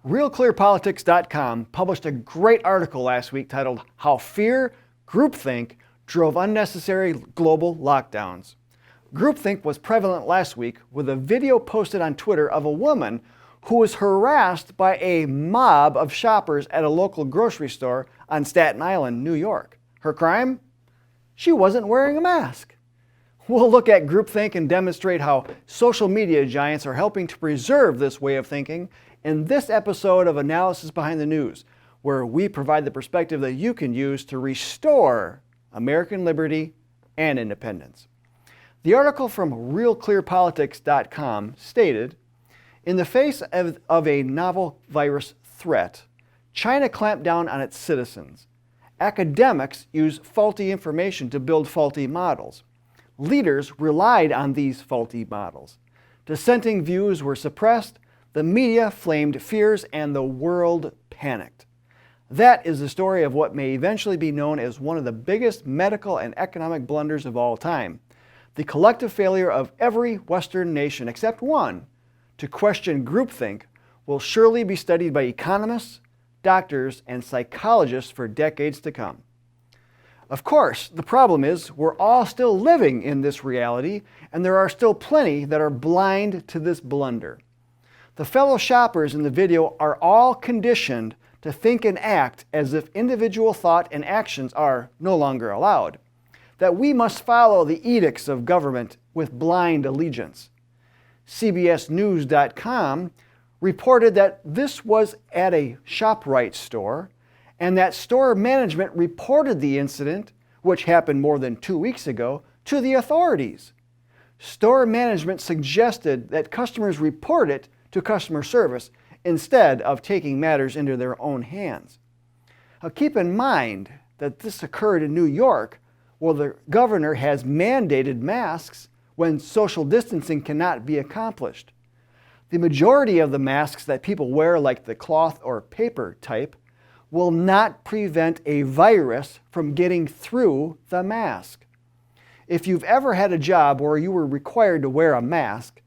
RealClearPolitics.com published a great article last week titled How Fear, Groupthink Drove Unnecessary Global Lockdowns. Groupthink was prevalent last week with a video posted on Twitter of a woman who was harassed by a mob of shoppers at a local grocery store on Staten Island, New York. Her crime? She wasn't wearing a mask. We'll look at groupthink and demonstrate how social media giants are helping to preserve this way of thinking in this episode of Analysis Behind the News, where we provide the perspective that you can use to restore American liberty and independence. The article from RealClearPolitics.com stated, in the face of a novel virus threat, China clamped down on its citizens. Academics use faulty information to build faulty models. Leaders relied on these faulty models. Dissenting views were suppressed, the media flamed fears, and the world panicked. That is the story of what may eventually be known as one of the biggest medical and economic blunders of all time. The collective failure of every Western nation, except one, to question groupthink will surely be studied by economists, doctors, and psychologists for decades to come. Of course, the problem is we're all still living in this reality, and there are still plenty that are blind to this blunder. The fellow shoppers in the video are all conditioned to think and act as if individual thought and actions are no longer allowed, that we must follow the edicts of government with blind allegiance. CBSNews.com reported that this was at a ShopRite store, and that store management reported the incident, which happened more than 2 weeks ago, to the authorities. Store management suggested that customers report it to customer service instead of taking matters into their own hands. Now, keep in mind that this occurred in New York, where the governor has mandated masks when social distancing cannot be accomplished. The majority of the masks that people wear, like the cloth or paper type, will not prevent a virus from getting through the mask. If you've ever had a job where you were required to wear a mask,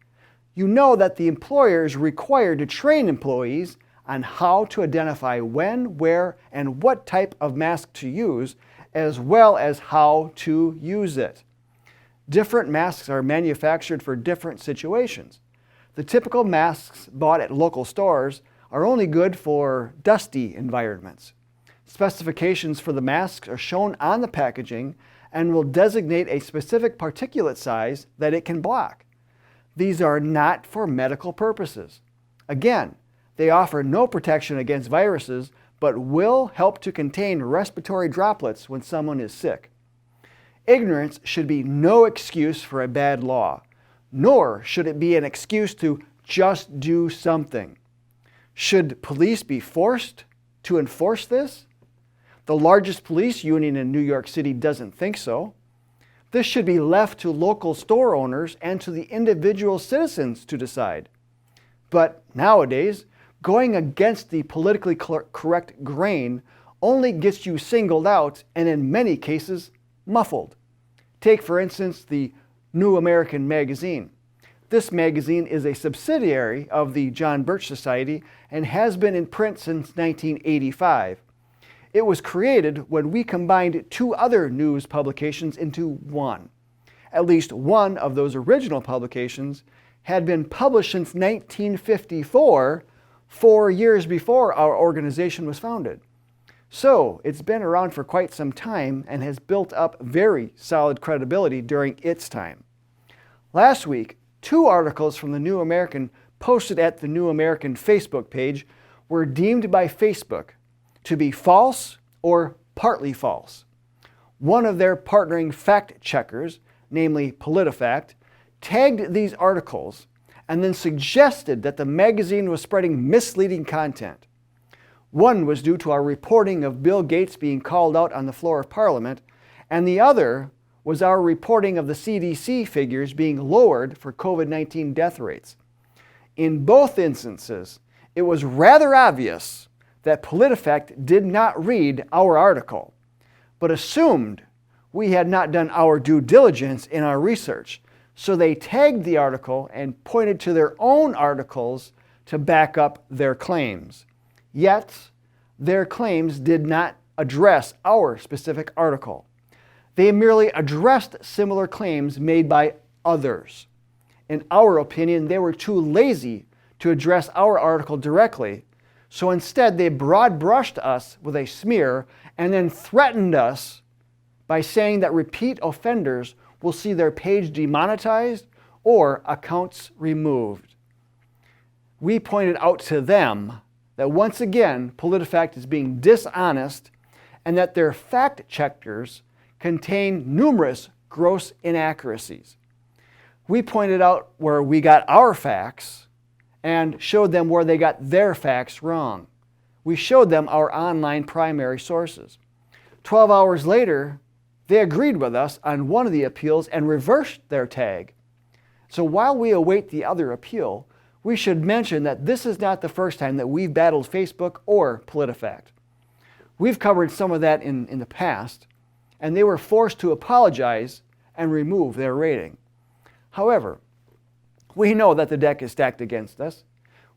you know that the employer is required to train employees on how to identify when, where, and what type of mask to use, as well as how to use it. Different masks are manufactured for different situations. The typical masks bought at local stores are only good for dusty environments. Specifications for the masks are shown on the packaging and will designate a specific particulate size that it can block. These are not for medical purposes. Again, they offer no protection against viruses, but will help to contain respiratory droplets when someone is sick. Ignorance should be no excuse for a bad law, nor should it be an excuse to just do something. Should police be forced to enforce this? The largest police union in New York City doesn't think so. This should be left to local store owners and to the individual citizens to decide. But nowadays, going against the politically correct grain only gets you singled out and in many cases muffled. Take, for instance, the New American Magazine. This magazine is a subsidiary of the John Birch Society and has been in print since 1985. It was created when we combined two other news publications into one. At least one of those original publications had been published since 1954, 4 years before our organization was founded. So it's been around for quite some time and has built up very solid credibility during its time. Last week, 2 articles from the New American posted at the New American Facebook page were deemed by Facebook to be false or partly false. One of their partnering fact checkers, namely PolitiFact, tagged these articles and then suggested that the magazine was spreading misleading content. One was due to our reporting of Bill Gates being called out on the floor of Parliament, and the other was our reporting of the CDC figures being lowered for COVID-19 death rates. In both instances, it was rather obvious that PolitiFact did not read our article, but assumed we had not done our due diligence in our research, so they tagged the article and pointed to their own articles to back up their claims. Yet, their claims did not address our specific article. They merely addressed similar claims made by others. In our opinion, they were too lazy to address our article directly, so instead they broad-brushed us with a smear and then threatened us by saying that repeat offenders will see their page demonetized or accounts removed. We pointed out to them that once again, PolitiFact is being dishonest and that their fact-checkers contain numerous gross inaccuracies. We pointed out where we got our facts and showed them where they got their facts wrong. We showed them our online primary sources. 12 hours later, they agreed with us on one of the appeals and reversed their tag. So while we await the other appeal, we should mention that this is not the first time that we've battled Facebook or PolitiFact. We've covered some of that in the past, and they were forced to apologize and remove their rating. However, we know that the deck is stacked against us.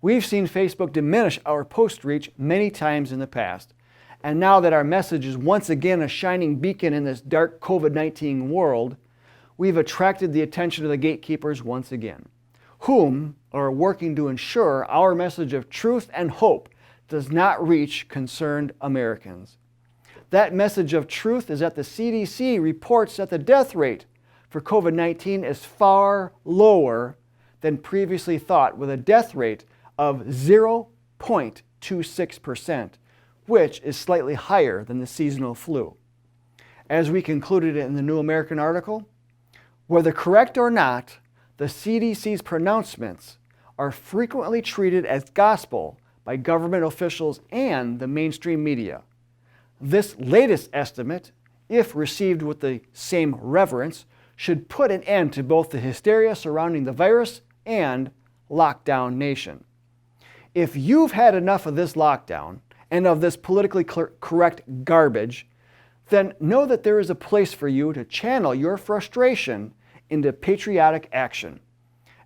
We've seen Facebook diminish our post reach many times in the past. And now that our message is once again a shining beacon in this dark COVID-19 world, we've attracted the attention of the gatekeepers once again, whom are working to ensure our message of truth and hope does not reach concerned Americans. That message of truth is that the CDC reports that the death rate for COVID-19 is far lower than previously thought, with a death rate of 0.26%, which is slightly higher than the seasonal flu. As we concluded in the New American article, whether correct or not, the CDC's pronouncements are frequently treated as gospel by government officials and the mainstream media. This latest estimate, if received with the same reverence, should put an end to both the hysteria surrounding the virus and lockdown nation. If you've had enough of this lockdown and of this politically correct garbage, then know that there is a place for you to channel your frustration into patriotic action.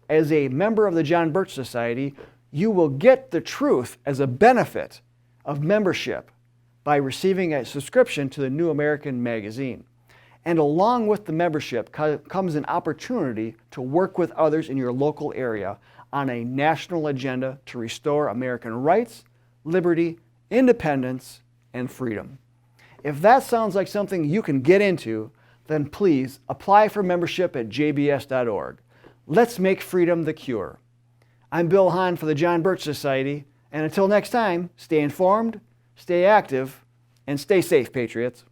As a member of the John Birch Society, you will get the truth as a benefit of membership by receiving a subscription to the New American magazine. And along with the membership comes an opportunity to work with others in your local area on a national agenda to restore American rights, liberty, independence, and freedom. If that sounds like something you can get into, then please apply for membership at jbs.org. Let's make freedom the cure. I'm Bill Hahn for the John Birch Society, and until next time, stay informed, stay active, and stay safe, Patriots.